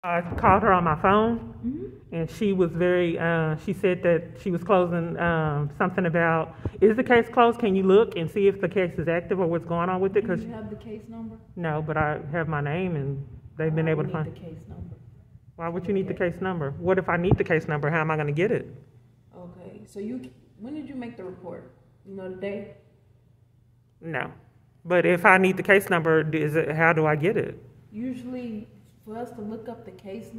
I called her on my phone, and she was very, she said that she was closing something about, is the case closed? Can you look and see if the case is active or what's going on with it? Do you have the case number? No, but I have my name, and they've been able to find. The case number. Why would you need the case number? What if I need the case number? How am I going to get it? Okay, so when did you make the report? You know the day? No, but if I need the case number, how do I get it? Usually, for us to look up the case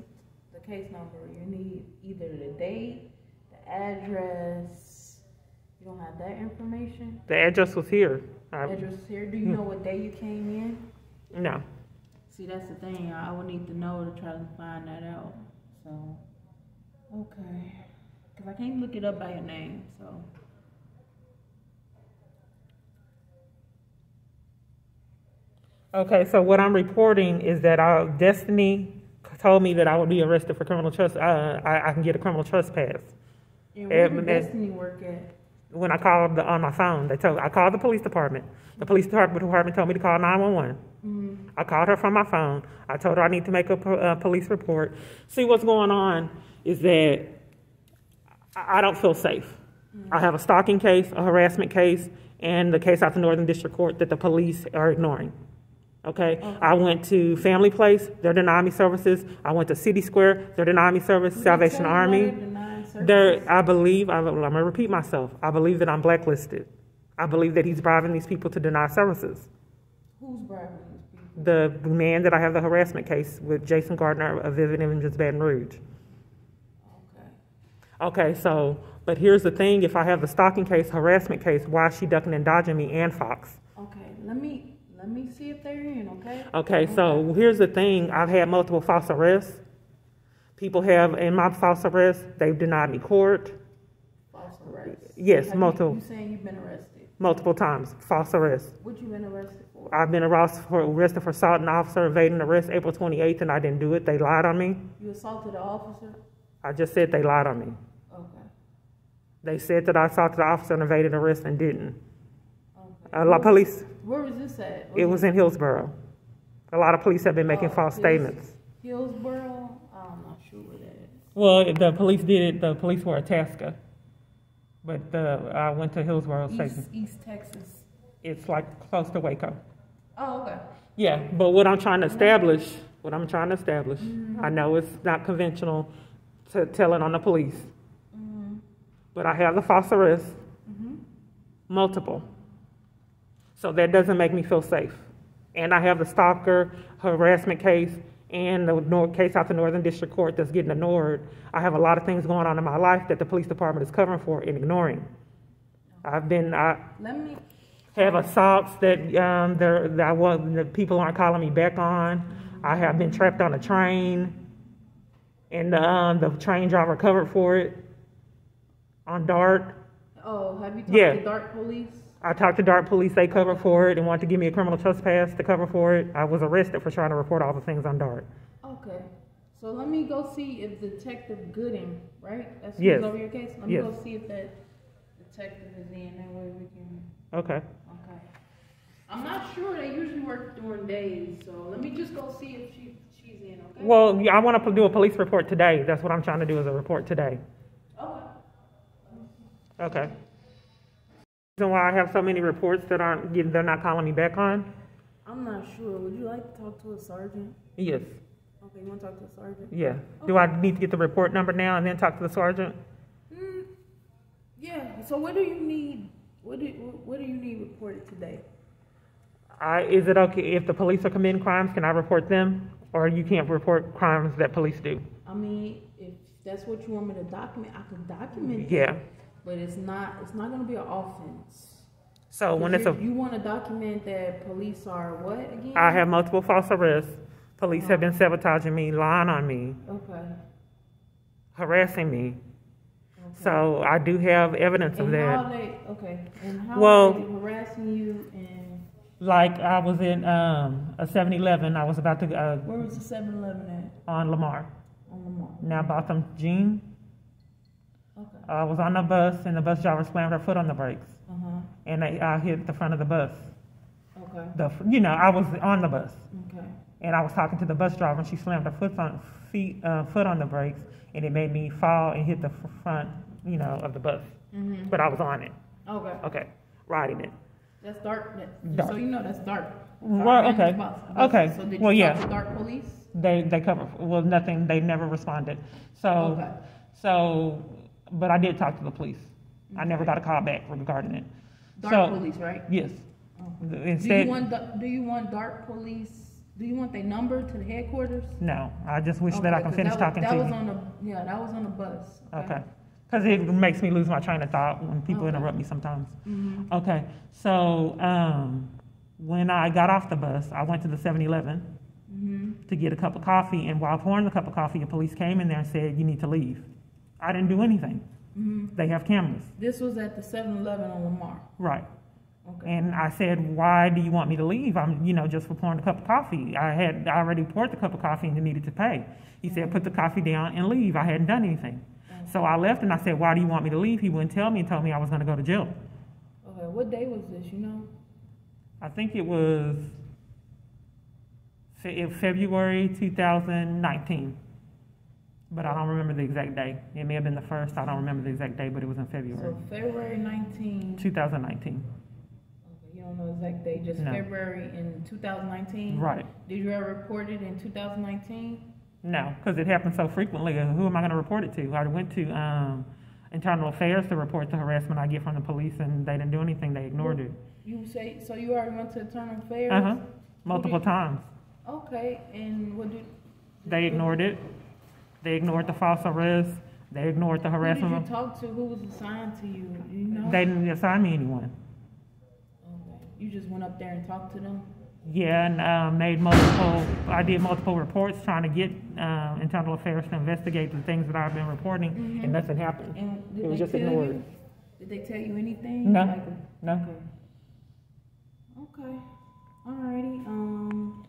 number, you need either the date, the address. You don't have that information? The address was here. The address was here. Do you know what day you came in? No. See, that's the thing. I would need to know to try to find that out. So, okay. Because I can't look it up by your name, so. Okay, so what I'm reporting is that Destiny told me that I would be arrested for criminal trespass. I can get a criminal trespass. And where did Destiny work at? When I called on my phone, I called the police department. The police department told me to call 911. I called her from my phone. I told her I need to make a police report. See, what's going on is that I don't feel safe. I have a stalking case, a harassment case, and the case out the Northern District Court that the police are ignoring. Okay? I went to Family Place, they're denying me services. I went to City Square, they're denying me service. Salvation Army. I believe, I'm going to repeat myself, I believe that I'm blacklisted. I believe that he's bribing these people to deny services. Who's bribing these people? The man that I have the harassment case with, Jason Gardner of Vivid Images Baton Rouge. Okay, so, but here's the thing, if I have the stalking case, harassment case, why is she ducking and dodging me and Fox? Okay, let me see if they're in, okay? Okay, so here's the thing, I've had multiple false arrests. People have, in my false arrests, they've denied me court. False arrests? Yes, multiple. You saying you've been arrested? Multiple times, false arrests. What you been arrested for? I've been arrested for assaulting an officer, evading arrest April 28th, and I didn't do it. They lied on me. You assaulted an officer? I just said they lied on me. Okay. They said that I assaulted the officer and evaded arrest and didn't. Okay. Police. Where was this at? It was in Hillsboro. A lot of police have been making false statements. Hillsboro? I'm not sure where that is. Well, the police did it. The police were at Tasca. But I went to Hillsboro Station. East Texas. It's like close to Waco. Oh, okay. Yeah, but what I'm trying to establish, I know it's not conventional to tell it on the police. But I have the false arrest, multiple. So that doesn't make me feel safe. And I have the stalker harassment case and the case out the Northern District Court that's getting ignored. I have a lot of things going on in my life that the police department is covering for and ignoring. Let me have assaults that the people aren't calling me back on. I have been trapped on a train, and the train driver covered for it on DART. Oh, have you talked to DART police? I talked to DART police. They covered for it and wanted to give me a criminal trespass to cover for it. I was arrested for trying to report all the things on DART. Okay. So let me go see if Detective Gooding, right? That's who's over your case? Let me go see if that detective is in. That way we can... Okay. Okay. I'm not sure. They usually work during days. So let me just go see if she's in, okay? Well, I want to do a police report today. That's what I'm trying to do, is a report today. Okay. Okay. The reason why I have so many reports that they're not calling me back on? I'm not sure. Would you like to talk to a sergeant? Yes. Okay, you want to talk to a sergeant? Yeah. Okay. Do I need to get the report number now and then talk to the sergeant? Yeah. So what do you need? What do you need reported today? Is it okay if the police are committing crimes? Can I report them, or you can't report crimes that police do? I mean, if that's what you want me to document, I can document it. Yeah. But it's not going to be an offense. So when you want to document that police are what again? I have multiple false arrests. Police have been sabotaging me, lying on me. Okay. Harassing me. Okay. So I do have evidence of that. And how are they harassing you? And like I was in a 7-Eleven. I was about to where was the 7-Eleven at? On Lamar. On Lamar. Now Botham Jean. Okay. I was on the bus, and the bus driver slammed her foot on the brakes. And I hit the front of the bus. Okay. I was on the bus. Okay. And I was talking to the bus driver, and she slammed her foot on the brakes, and it made me fall and hit the front, of the bus. Mm-hmm. But I was on it. Okay. Okay, riding it. That's dark. Dark. So that's dark. Well, okay. Okay. So did well, you yeah. talk to dark police? They cover. Well, nothing. They never responded. So, Okay. But I did talk to the police. Okay. I never got a call back regarding it. Dark police, right? Yes. Okay. Instead, do you want dark police? Do you want their number to the headquarters? No, I just wish that I can finish talking to you. That was on the bus. Okay. Because it makes me lose my train of thought when people interrupt me sometimes. Mm-hmm. Okay. So when I got off the bus, I went to the 7-Eleven to get a cup of coffee. And while pouring the cup of coffee, the police came in there and said, "You need to leave." I didn't do anything. Mm-hmm. They have cameras. This was at the 7-Eleven on Lamar. Right. Okay. And I said, "Why do you want me to leave? I'm, just for pouring a cup of coffee. I already poured the cup of coffee and you needed to pay." He said, "Put the coffee down and leave." I hadn't done anything. So I left and I said, "Why do you want me to leave?" He wouldn't tell me and told me I was going to go to jail. Okay, what day was this, I think it was February 2019. But I don't remember the exact day. It may have been the 1st. I don't remember the exact day, but it was in February. So February 19. 2019. Okay, you don't know the exact date, just No. February in 2019? Right. Did you ever report it in 2019? No, because it happened so frequently. Who am I going to report it to? I went to Internal Affairs to report the harassment I get from the police, and they didn't do anything. They ignored it. You say, so you already went to Internal Affairs? Uh-huh. Multiple times. Okay, and what did... They ignored it. They ignored the false arrest. They ignored the harassment. Who did you talk to? Who was assigned to you? Do you know? They didn't assign me anyone. Okay. You just went up there and talked to them? Yeah, and I did multiple reports trying to get Internal Affairs to investigate the things that I've been reporting, and nothing happened. And It was just ignored. Did they tell you anything? No, no. Okay. Alrighty.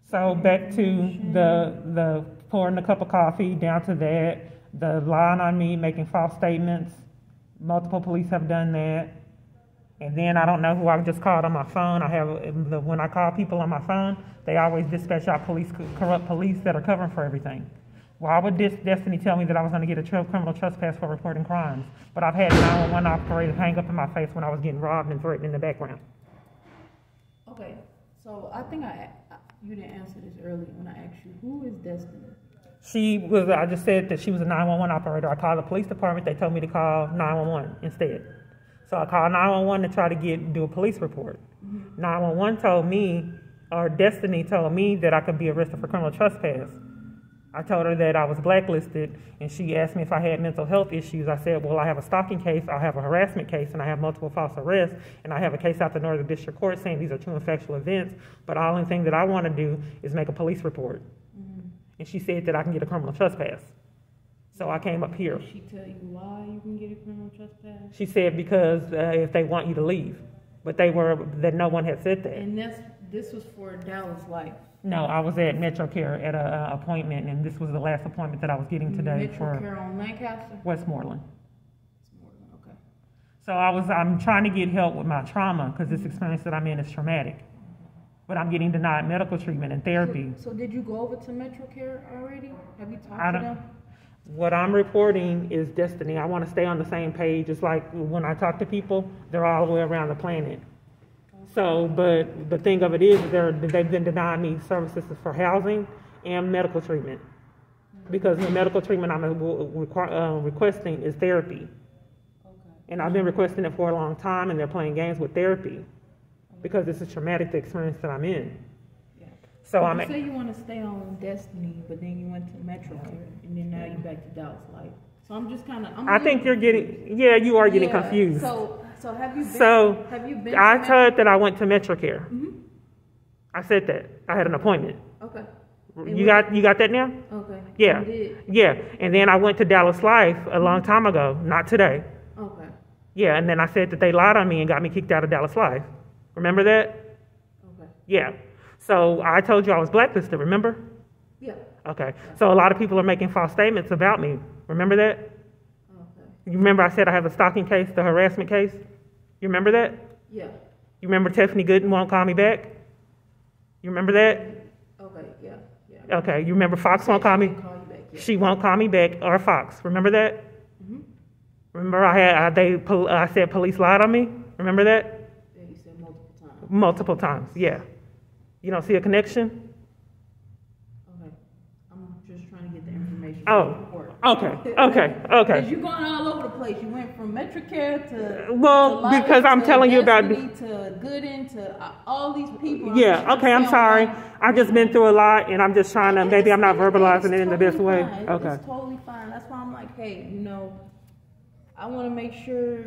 So back to the pouring the cup of coffee, down to that, the lying on me, making false statements. Multiple police have done that. And then I don't know who I just called on my phone. When I call people on my phone, they always dispatch out corrupt police that are covering for everything. Why would Destiny tell me that I was going to get a criminal trespass for reporting crimes? But I've had 911 operators hang up in my face when I was getting robbed and threatened in the background. Okay, so I think you didn't answer this earlier when I asked you, who is Destiny? I just said that she was a 911 operator. I called the police department. They told me to call 911 instead. So I called 911 to try to do a police report. 911 told me, or Destiny told me, that I could be arrested for criminal trespass. I told her that I was blacklisted, and she asked me if I had mental health issues. I said, well, I have a stalking case, I have a harassment case, and I have multiple false arrests, and I have a case out the Northern District Court saying these are two factual events, but the only thing that I want to do is make a police report. And she said that I can get a criminal trespass. So I came up here. Did she tell you why you can get a criminal trespass? She said because if they want you to leave. But that no one had said that. And this was for Dallas Life? No, I was at MetroCare at an appointment, and this was the last appointment that I was getting today for MetroCare on Lancaster? Westmoreland. Westmoreland, okay. So I'm trying to get help with my trauma because this experience that I'm in is traumatic. But I'm getting denied medical treatment and therapy. So did you go over to MetroCare already? Have you talked to them? What I'm reporting is Destiny. I want to stay on the same page. It's like when I talk to people, they're all the way around the planet. So, but the thing of it is, they've been denying me services for housing and medical treatment. Because the medical treatment I'm requesting is therapy. And I've been requesting it for a long time, and they're playing games with therapy. Because it's a traumatic experience that I'm in. So you say you want to stay on Destiny, but then you went to MetroCare, and then now you're back to Dallas Life. So I'm just kind of. I think you're getting. Yeah, you are getting confused. So have you been? Have you been? I told that I went to MetroCare. I said that I had an appointment. Okay. You got that now? Okay. Yeah. Yeah, and then I went to Dallas Life a long time ago, not today. Okay. Yeah, and then I said that they lied on me and got me kicked out of Dallas Life. Remember that? Okay. Yeah. So I told you I was blacklisted, remember? Yeah. Okay. So a lot of people are making false statements about me. Remember that? Okay. You remember I said I have a stalking case, the harassment case? You remember that? Yeah. You remember Tiffany Gooden won't call me back? You remember that? Okay. Okay, you remember Fox won't call me? Call you back, yeah. She won't call me back, or Fox. Remember that? Mm-hmm. Remember I said police lied on me? Remember that? Yeah, you said multiple times. Multiple times, yeah. You don't see a connection? Okay. I'm just trying to get the information. Oh, okay. Because you're going all over the place. You went from Metricare to because I'm telling you about to Gooden to all these people. Yeah, okay, I'm sorry. I've just been through a lot, and I'm just trying to, maybe I'm not verbalizing it in the best way. Okay. It's totally fine. That's why I'm like, hey, I want to make sure,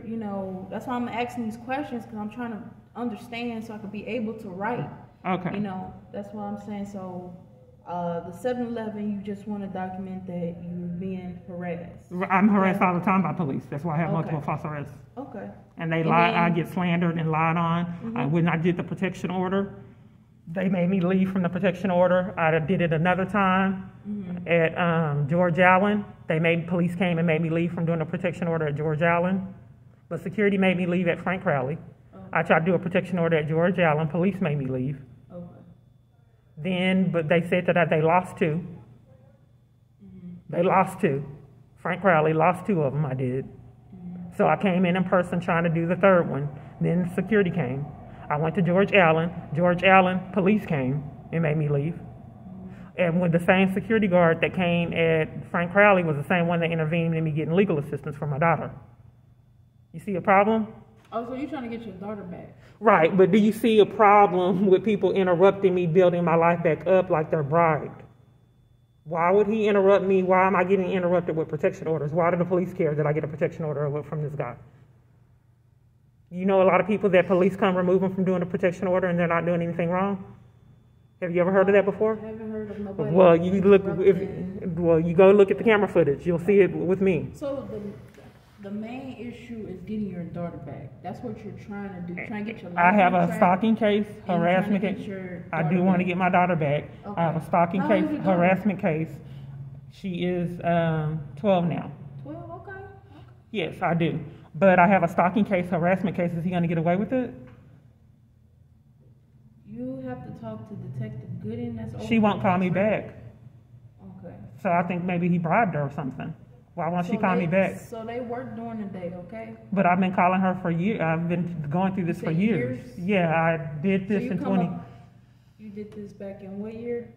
that's why I'm asking these questions, because I'm trying to understand so I can be able to write. Okay. That's what I'm saying. So, the 7-Eleven, you just want to document that you're being harassed. I'm harassed all the time by police. That's why I have multiple false arrests. Okay. And they lie. I get slandered and lied on. Mm-hmm. When I did the protection order, they made me leave from the protection order. I did it another time at George Allen. Police came and made me leave from doing a protection order at George Allen. But security made me leave at Frank Crowley. I tried to do a protection order at George Allen. Police made me leave. But they said that they lost 2. They lost 2. Frank Crowley lost 2 of them, I did. So I came in person trying to do the 3rd one. Then security came. I went to George Allen. George Allen, police came and made me leave. And when the same security guard that came at Frank Crowley was the same one that intervened in me getting legal assistance for my daughter. You see a problem? Oh, so you're trying to get your daughter back. Right, but do you see a problem with people interrupting me building my life back up like they're bribed? Why would he interrupt me? Why am I getting interrupted with protection orders? Why do the police care that I get a protection order from this guy? You know a lot of people that police come remove them from doing a protection order and they're not doing anything wrong? Have you ever heard of that before? I haven't heard of nobody. Well, you go look at the camera footage. You'll see it with me. So the main issue is getting your daughter back. That's what you're trying to do. Trying to get your life I have on a track stalking case, harassment case. I do want to get my daughter back. Okay. I have a stalking case, harassment case. She is 12 now. 12, okay. Yes, I do. But I have a stalking case, harassment case. Is he going to get away with it? You have to talk to Detective Gooden. That's she won't call me back. Okay. So I think maybe he bribed her or something. Why won't she call me back? So they work during the day, okay? But I've been calling her for years. I've been going through this for years. Yeah, I did this in 20. You did this back in what year?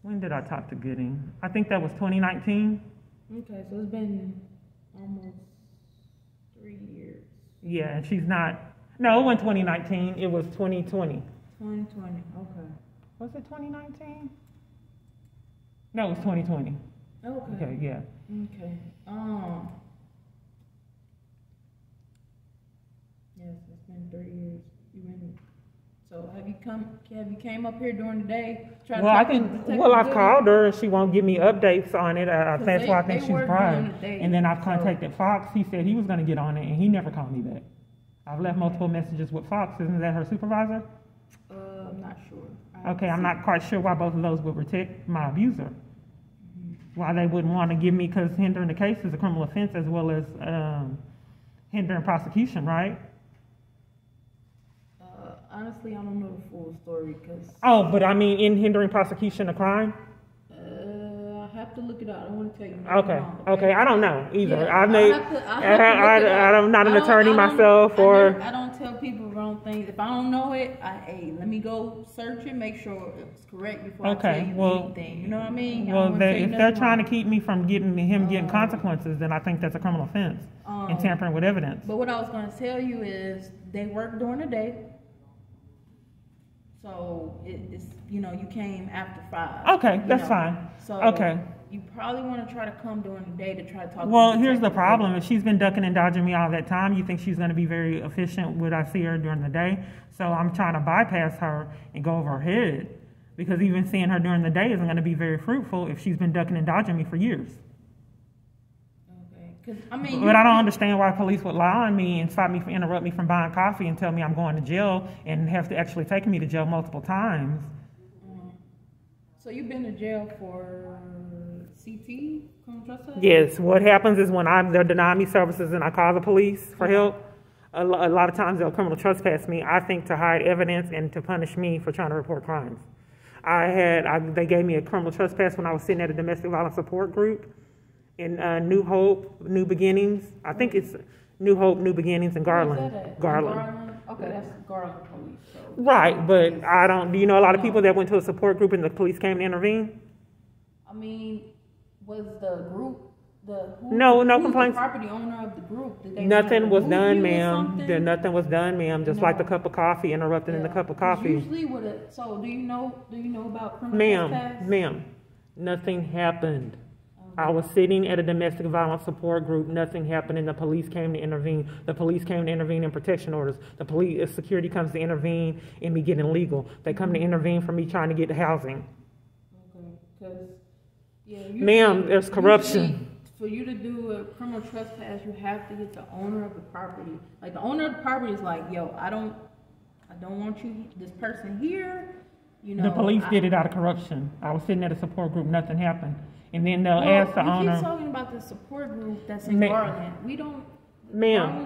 When did I talk to Gooding? I think that was 2019. Okay, so it's been almost 3 years. Yeah, and she's not. No, it wasn't 2019. It was 2020. 2020, okay. Was it 2019? No, it was 2020. Okay, yeah. Okay. Yes, it's been 3 years. So have you came up here during the day? I've called her and she won't give me updates on it. That's why I think she's bribed. And then I've contacted Fox. He said he was going to get on it and he never called me back. I've left multiple messages with Fox. Isn't that her supervisor? I'm not sure. Okay, I'm not quite sure why both of those would protect my abuser. Why they wouldn't want to give me, because hindering the case is a criminal offense as well as hindering prosecution, right? Honestly, I don't know the full story because. Oh, but I mean, in hindering prosecution, a crime. I have to look it up. I don't want to tell you. Okay. I don't know either. Yeah, I'm not an attorney myself, I don't tell people wrong things. If I don't know it, let me go search it, make sure it's correct before I tell you anything. You know what I mean? Well, if they're trying to keep me from getting consequences, then I think that's a criminal offense and tampering with evidence. But what I was going to tell you is they work during the day. So it's you came after 5. Okay, that's fine. So you probably want to try to come during the day to try to talk. Well, here's the problem: if she's been ducking and dodging me all that time, you think she's going to be very efficient when I see her during the day? So I'm trying to bypass her and go over her head, because even seeing her during the day isn't going to be very fruitful if she's been ducking and dodging me for years. But I don't understand why police would lie on me and interrupt me from buying coffee and tell me I'm going to jail and have to actually take me to jail multiple times. So you've been to jail for CT? Yes. What happens is when they're denying me services and I call the police for help, a lot of times they'll criminal trespass me, I think, to hide evidence and to punish me for trying to report crimes. They gave me a criminal trespass when I was sitting at a domestic violence support group in New Hope, New Beginnings. I think it's New Hope, New Beginnings in Garland. Garland. Okay, that's Garland police. So. Right, but I don't. Do you know a lot of people that went to a support group and the police came to intervene? I mean, was the group no who complaints. Was the property owner of the group? Did they nothing was done, ma'am. Nothing was done, ma'am. Just like the cup of coffee, interrupted in the cup of coffee. Usually, so do you know about criminal trespass? Ma'am, nothing happened. I was sitting at a domestic violence support group. Nothing happened, and the police came to intervene. The police came to intervene in protection orders. The police, security comes to intervene in me getting legal. They come to intervene for me trying to get housing. Okay, because ma'am, there's corruption. For you to do a criminal trespass, you have to get the owner of the property. Like the owner of the property is like, yo, I don't want this person here. You know, the police did it out of corruption. I was sitting at a support group, nothing happened. And then they'll ask the owner. You keep talking about the support group that's in Garland. We don't. Ma'am.